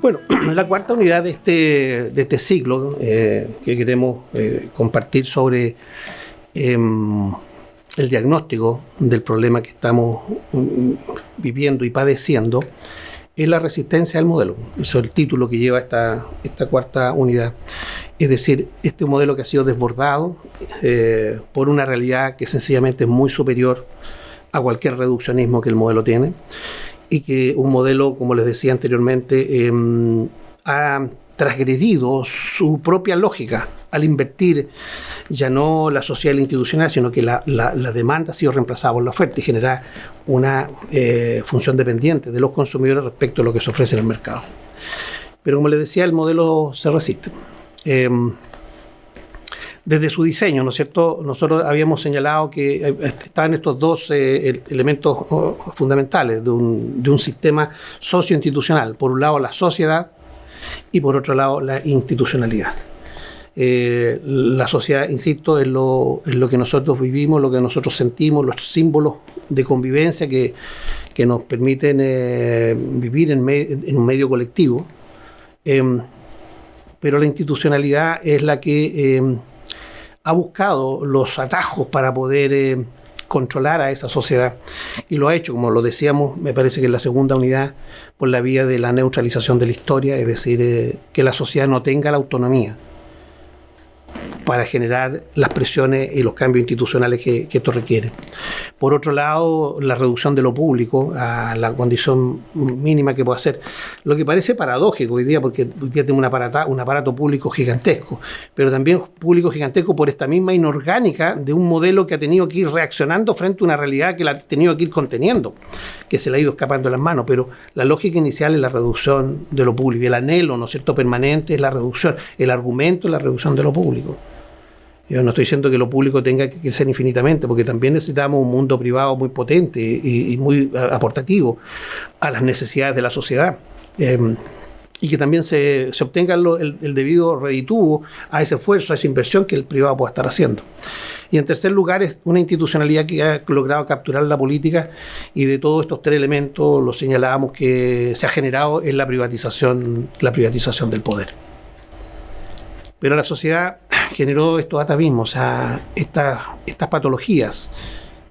Bueno, la cuarta unidad de este ciclo que queremos compartir sobre el diagnóstico del problema que estamos viviendo y padeciendo es la resistencia al modelo. Eso es el título que lleva esta cuarta unidad. Es decir, este modelo que ha sido desbordado por una realidad que sencillamente es muy superior a cualquier reduccionismo que el modelo tiene, y que un modelo, como les decía anteriormente, ha transgredido su propia lógica al invertir ya no la sociedad y la institucional, sino que la demanda ha sido reemplazada por la oferta y generar una función dependiente de los consumidores respecto a lo que se ofrece en el mercado. Pero como les decía, el modelo se resiste. Desde su diseño, ¿no es cierto?, nosotros habíamos señalado que estaban estos dos elementos fundamentales de un sistema socioinstitucional. Por un lado, la sociedad y por otro lado, la institucionalidad. La sociedad, insisto, es lo que nosotros vivimos, lo que nosotros sentimos, los símbolos de convivencia que nos permiten vivir en un medio colectivo. Pero la institucionalidad es la que ha buscado los atajos para poder controlar a esa sociedad, y lo ha hecho, como lo decíamos, me parece que en la segunda unidad, por la vía de la neutralización de la historia, es decir, que la sociedad no tenga la autonomía para generar las presiones y los cambios institucionales que esto requiere. Por otro lado, la reducción de lo público a la condición mínima que puede hacer, lo que parece paradójico hoy día, porque hoy día tenemos un aparato público gigantesco, pero también público gigantesco por esta misma inorgánica de un modelo que ha tenido que ir reaccionando frente a una realidad que la ha tenido que ir conteniendo, que se le ha ido escapando de las manos. Pero la lógica inicial es la reducción de lo público, y el anhelo, ¿no es cierto?, permanente es la reducción, el argumento es la reducción de lo público. Yo no estoy diciendo que lo público tenga que ser infinitamente, porque también necesitamos un mundo privado muy potente y muy aportativo a las necesidades de la sociedad, y que también se obtenga el debido redituo a ese esfuerzo, a esa inversión que el privado pueda estar haciendo. Y en tercer lugar, es una institucionalidad que ha logrado capturar la política, y de todos estos tres elementos los señalábamos que se ha generado en la privatización del poder. Pero la sociedad generó estos atavismos, o sea, estas patologías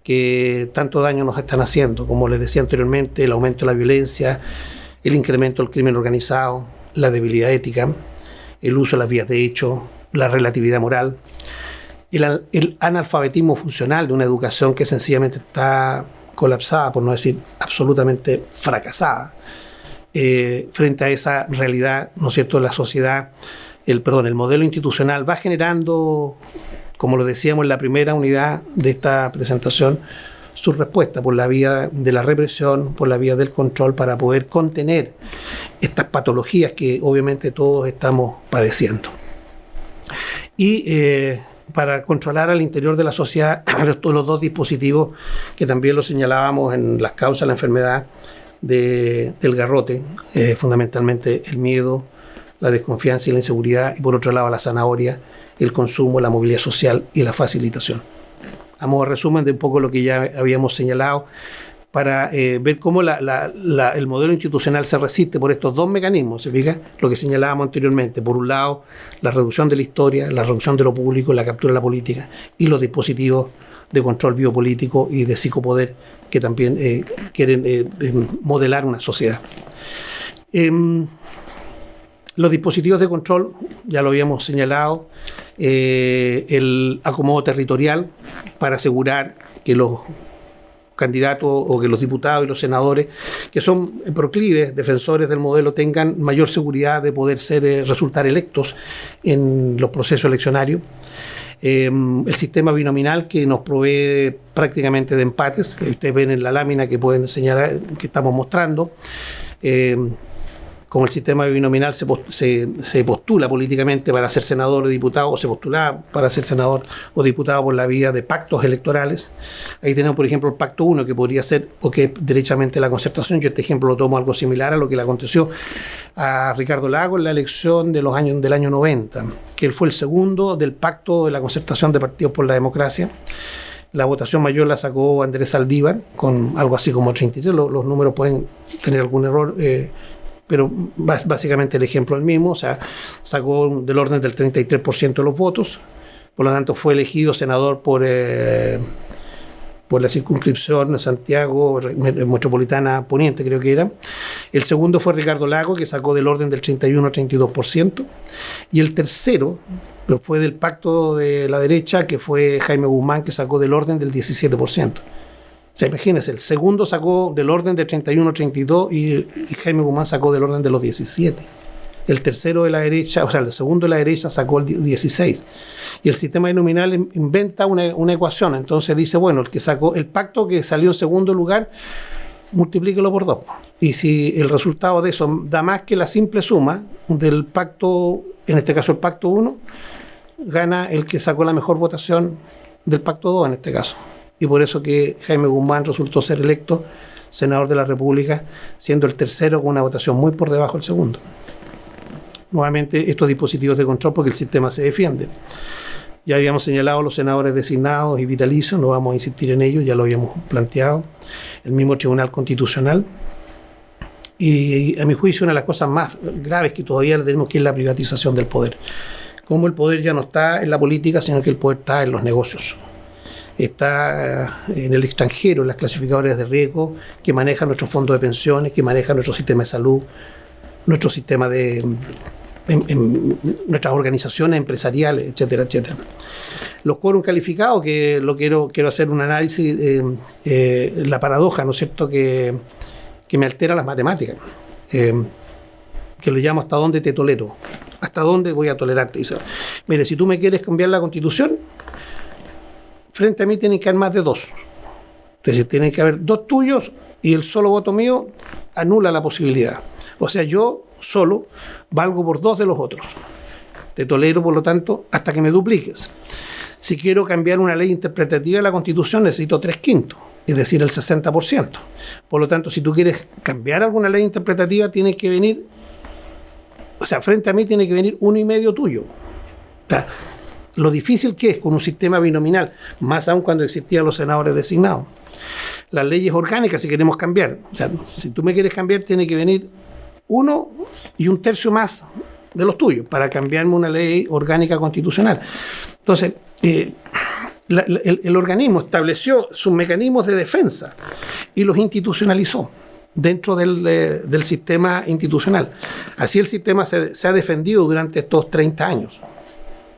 que tanto daño nos están haciendo, como les decía anteriormente, el aumento de la violencia, el incremento del crimen organizado, la debilidad ética, el uso de las vías de hecho, la relatividad moral, el analfabetismo funcional de una educación que sencillamente está colapsada, por no decir absolutamente fracasada, frente a esa realidad, ¿no es cierto?, de la sociedad. El modelo institucional va generando, como lo decíamos en la primera unidad de esta presentación, su respuesta por la vía de la represión, por la vía del control, para poder contener estas patologías que obviamente todos estamos padeciendo. Y para controlar al interior de la sociedad los dos dispositivos que también lo señalábamos en las causas de la enfermedad del garrote, fundamentalmente el miedo, la desconfianza y la inseguridad, y por otro lado la zanahoria, el consumo, la movilidad social y la facilitación. A modo de resumen de un poco lo que ya habíamos señalado, para ver cómo el modelo institucional se resiste por estos dos mecanismos, ¿se fija? Lo que señalábamos anteriormente, por un lado la reducción de la historia, la reducción de lo público, la captura de la política, y los dispositivos de control biopolítico y de psicopoder que también quieren modelar una sociedad. Los dispositivos de control, ya lo habíamos señalado, el acomodo territorial para asegurar que los candidatos o que los diputados y los senadores que son proclives, defensores del modelo, tengan mayor seguridad de poder resultar electos en los procesos eleccionarios. El sistema binominal que nos provee prácticamente de empates, que ustedes ven en la lámina que pueden señalar, que estamos mostrando. Como el sistema binominal se postula políticamente para ser senador o diputado, o se postulaba para ser senador o diputado por la vía de pactos electorales. Ahí tenemos, por ejemplo, el pacto 1, que podría ser, o que es derechamente la concertación. Yo este ejemplo lo tomo algo similar a lo que le aconteció a Ricardo Lagos en la elección del año 90, que él fue el segundo del pacto de la concertación de partidos por la democracia. La votación mayor la sacó Andrés Saldívar, con algo así como 33, los números pueden tener algún error, pero básicamente el ejemplo es el mismo, o sea, sacó del orden del 33% de los votos, por lo tanto fue elegido senador por la circunscripción de Santiago Metropolitana Poniente, creo que era. El segundo fue Ricardo Lago, que sacó del orden del 31 al 32%, y el tercero fue del pacto de la derecha, que fue Jaime Guzmán, que sacó del orden del 17%. O sea, imagínense, el segundo sacó del orden del 31 al 32 y Jaime Guzmán sacó del orden de los 17. El tercero de la derecha, o sea, el segundo de la derecha sacó el 16. Y el sistema binominal inventa una ecuación. Entonces dice, bueno, el que sacó el pacto que salió en segundo lugar, multiplíquelo por 2. Y si el resultado de eso da más que la simple suma del pacto, en este caso el pacto 1, gana el que sacó la mejor votación del pacto 2 en este caso. Y por eso que Jaime Guzmán resultó ser electo senador de la República, siendo el tercero con una votación muy por debajo del segundo. Nuevamente, estos dispositivos de control porque el sistema se defiende. Ya habíamos señalado los senadores designados y vitalicios, no vamos a insistir en ello, ya lo habíamos planteado. El mismo Tribunal Constitucional. Y a mi juicio, una de las cosas más graves que todavía tenemos que es la privatización del poder. Como el poder ya no está en la política, sino que el poder está en los negocios. Está en el extranjero, en las clasificadoras de riesgo que manejan nuestros fondos de pensiones, que manejan nuestro sistema de salud, nuestro sistema de nuestras organizaciones empresariales, etcétera, etcétera. Los quórum calificados, que lo quiero hacer un análisis, la paradoja, ¿no es cierto?, que me altera las matemáticas, que lo llamo hasta dónde te tolero, hasta dónde voy a tolerarte. Dice, mire, si tú me quieres cambiar la Constitución, frente a mí tienen que haber más de 2. Es decir, tienen que haber 2 tuyos y el solo voto mío anula la posibilidad. O sea, yo solo valgo por 2 de los otros. Te tolero, por lo tanto, hasta que me dupliques. Si quiero cambiar una ley interpretativa de la Constitución, necesito 3/5, es decir, el 60%. Por lo tanto, si tú quieres cambiar alguna ley interpretativa, tiene que venir, o sea, frente a mí tiene que venir 1,5 tuyo. O sea, lo difícil que es con un sistema binominal, más aún cuando existían los senadores designados. Las leyes orgánicas, si queremos cambiar, o sea, si tú me quieres cambiar, tiene que venir 1 y 1/3 más de los tuyos para cambiarme una ley orgánica constitucional. Entonces, el organismo estableció sus mecanismos de defensa y los institucionalizó dentro del sistema institucional. Así el sistema se ha defendido durante estos 30 años.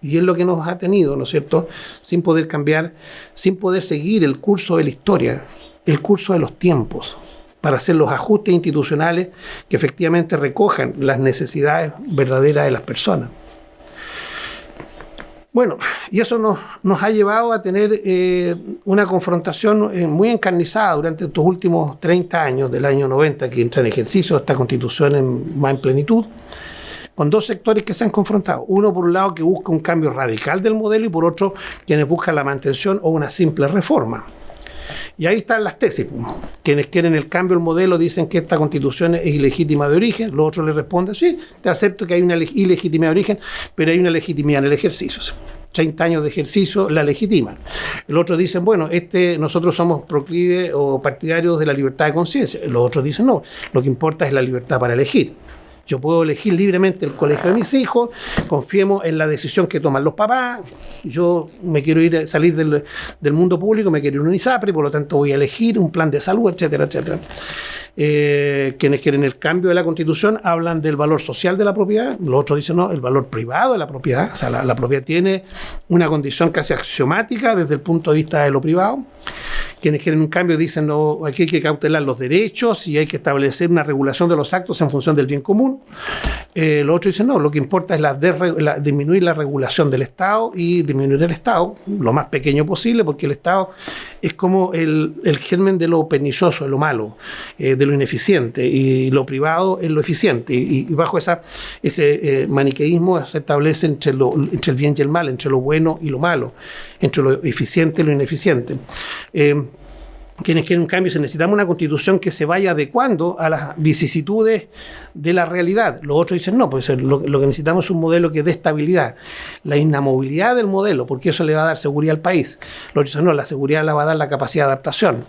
Y es lo que nos ha tenido, ¿no es cierto?, sin poder cambiar, sin poder seguir el curso de la historia, el curso de los tiempos, para hacer los ajustes institucionales que efectivamente recojan las necesidades verdaderas de las personas. Bueno, y eso nos ha llevado a tener una confrontación muy encarnizada durante estos últimos 30 años, del año 90, que entra en ejercicio esta Constitución más en plenitud, con 2 sectores que se han confrontado. Uno, por un lado, que busca un cambio radical del modelo, y por otro, quienes buscan la mantención o una simple reforma. Y ahí están las tesis. Quienes quieren el cambio del modelo dicen que esta Constitución es ilegítima de origen, los otros le responden, sí, te acepto que hay una ilegitimidad de origen, pero hay una legitimidad en el ejercicio. 30 años de ejercicio la legitiman. El otro dicen, bueno, nosotros somos proclives o partidarios de la libertad de conciencia. Los otros dicen, no, lo que importa es la libertad para elegir. Yo puedo elegir libremente el colegio de mis hijos, confiemos en la decisión que toman los papás, yo me quiero salir del mundo público, me quiero ir a un ISAPRE, por lo tanto voy a elegir un plan de salud, etcétera, etcétera. Quienes quieren el cambio de la Constitución hablan del valor social de la propiedad, los otros dicen no, el valor privado de la propiedad, o sea, la propiedad tiene una condición casi axiomática desde el punto de vista de lo privado. Quienes quieren un cambio dicen no, aquí hay que cautelar los derechos y hay que establecer una regulación de los actos en función del bien común. Los otros dicen no, lo que importa es disminuir la regulación del Estado y disminuir el Estado lo más pequeño posible, porque el Estado es como el germen de lo pernicioso, de lo malo, de lo ineficiente, y lo privado es lo eficiente, y bajo ese maniqueísmo se establece entre el bien y el mal, entre lo bueno y lo malo, entre lo eficiente y lo ineficiente. Quienes quieren un cambio, necesitamos una Constitución que se vaya adecuando a las vicisitudes de la realidad. Los otros dicen no, pues lo que necesitamos es un modelo que dé estabilidad, la inamovilidad del modelo, porque eso le va a dar seguridad al país. Los otros dicen no, la seguridad la va a dar la capacidad de adaptación.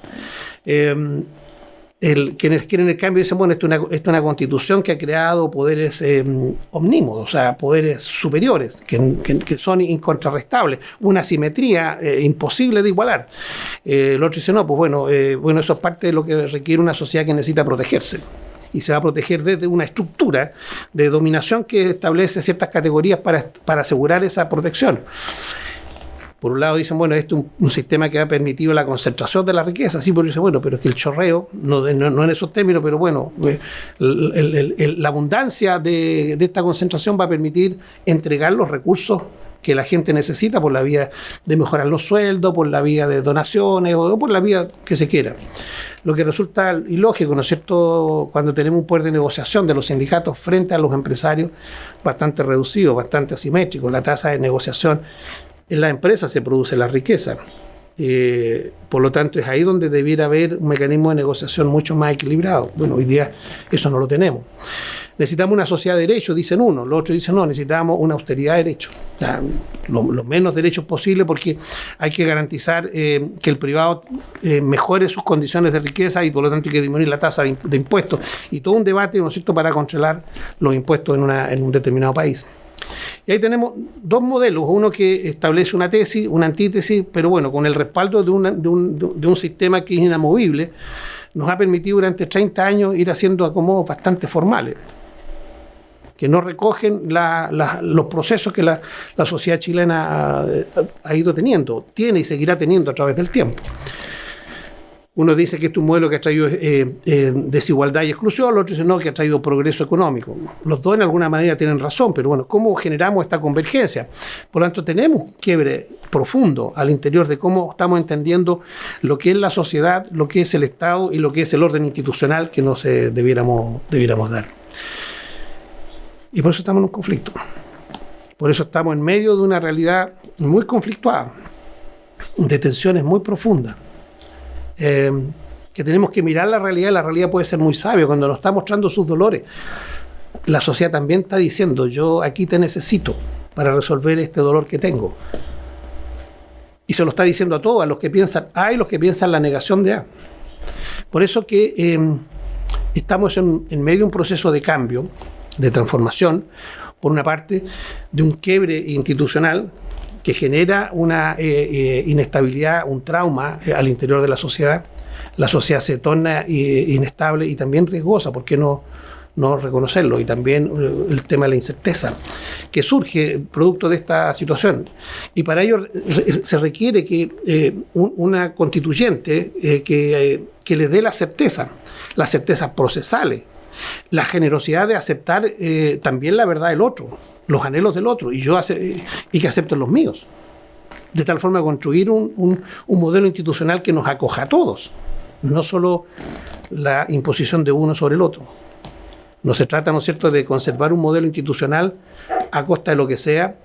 quienes quieren el cambio dicen, bueno, esto es una constitución que ha creado poderes omnímodos, o sea, poderes superiores, que son incontrarrestables, una simetría imposible de igualar. El otro dice, no, pues bueno, eso es parte de lo que requiere una sociedad que necesita protegerse. Y se va a proteger desde una estructura de dominación que establece ciertas categorías para asegurar esa protección. Por un lado dicen, bueno, esto es un sistema que ha permitido la concentración de la riqueza. Sí, pero dicen, bueno, pero es que el chorreo, no en esos términos, pero bueno, la abundancia de esta concentración va a permitir entregar los recursos que la gente necesita por la vía de mejorar los sueldos, por la vía de donaciones o por la vía que se quiera. Lo que resulta ilógico, ¿no es cierto?, cuando tenemos un poder de negociación de los sindicatos frente a los empresarios bastante reducido, bastante asimétrico. La tasa de negociación en la empresa se produce la riqueza. Por lo tanto, es ahí donde debiera haber un mecanismo de negociación mucho más equilibrado. Bueno, hoy día eso no lo tenemos. Necesitamos una sociedad de derechos, dicen unos, los otros dicen no, necesitamos una austeridad de derechos. O sea, lo menos derechos posible, porque hay que garantizar que el privado mejore sus condiciones de riqueza y por lo tanto hay que disminuir la tasa de impuestos. Y todo un debate, ¿no es cierto?, para controlar los impuestos en un determinado país. Y ahí tenemos dos modelos, uno que establece una tesis, una antítesis, pero bueno, con el respaldo de un sistema que es inamovible, nos ha permitido durante 30 años ir haciendo acomodos bastante formales, que no recogen los procesos que la sociedad chilena ha ido teniendo, tiene y seguirá teniendo a través del tiempo. Uno dice que este es un modelo que ha traído desigualdad y exclusión, el otro dice no, que ha traído progreso económico. Los dos en alguna manera tienen razón, pero bueno, ¿cómo generamos esta convergencia? Por lo tanto, tenemos un quiebre profundo al interior de cómo estamos entendiendo lo que es la sociedad, lo que es el Estado y lo que es el orden institucional que nos debiéramos dar. Y por eso estamos en un conflicto. Por eso estamos en medio de una realidad muy conflictuada, de tensiones muy profundas. Que tenemos que mirar la realidad puede ser muy sabio cuando nos está mostrando sus dolores. La sociedad también está diciendo, yo aquí te necesito para resolver este dolor que tengo. Y se lo está diciendo a todos, a los que piensan A y los que piensan la negación de A. Por eso que estamos en medio de un proceso de cambio, de transformación, por una parte, de un quiebre institucional que genera una inestabilidad, un trauma al interior de la sociedad. La sociedad se torna inestable y también riesgosa, ¿por qué no reconocerlo? Y también el tema de la incerteza que surge producto de esta situación. Y para ello se requiere que una constituyente que les dé la certeza, las certezas procesales, la generosidad de aceptar también la verdad del otro, los anhelos del otro, y que acepten los míos, de tal forma de construir un modelo institucional que nos acoja a todos, no solo la imposición de uno sobre el otro. No se trata, ¿no es cierto?, de conservar un modelo institucional a costa de lo que sea,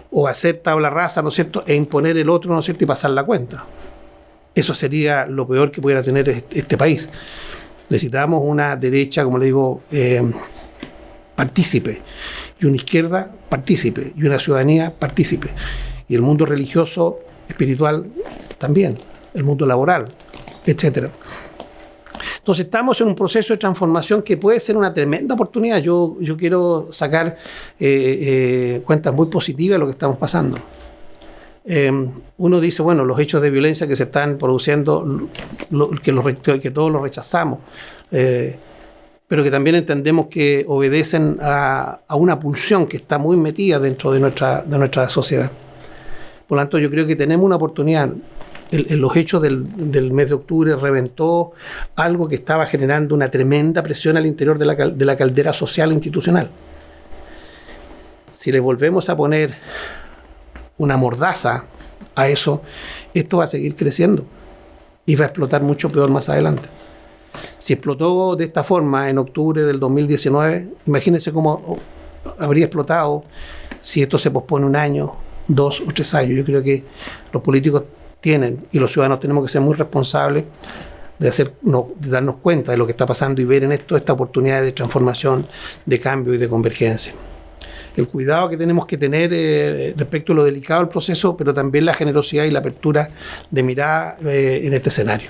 o hacer tabla rasa, ¿no es cierto?, e imponer el otro, ¿no es cierto?, y pasar la cuenta. Eso sería lo peor que pudiera tener este país. Necesitamos una derecha, como le digo, partícipe, y una izquierda partícipe, y una ciudadanía partícipe. Y el mundo religioso, espiritual también, el mundo laboral, etcétera. Entonces estamos en un proceso de transformación que puede ser una tremenda oportunidad. Yo quiero sacar cuentas muy positivas de lo que estamos pasando. Uno dice, bueno, los hechos de violencia que se están produciendo, que todos los rechazamos, pero que también entendemos que obedecen a una pulsión que está muy metida dentro de nuestra sociedad. Por lo tanto, yo creo que tenemos una oportunidad. En los hechos del mes de octubre reventó algo que estaba generando una tremenda presión al interior de la caldera social e institucional. Si le volvemos a poner una mordaza a eso, esto va a seguir creciendo y va a explotar mucho peor más adelante. Si explotó de esta forma en octubre del 2019, imagínense cómo habría explotado si esto se pospone 1 año, 2 o 3 años. Yo creo que los políticos tienen, y los ciudadanos tenemos que ser muy responsables de darnos cuenta de lo que está pasando y ver en esto esta oportunidad de transformación, de cambio y de convergencia. El cuidado que tenemos que tener respecto a lo delicado del proceso, pero también la generosidad y la apertura de mirada en este escenario.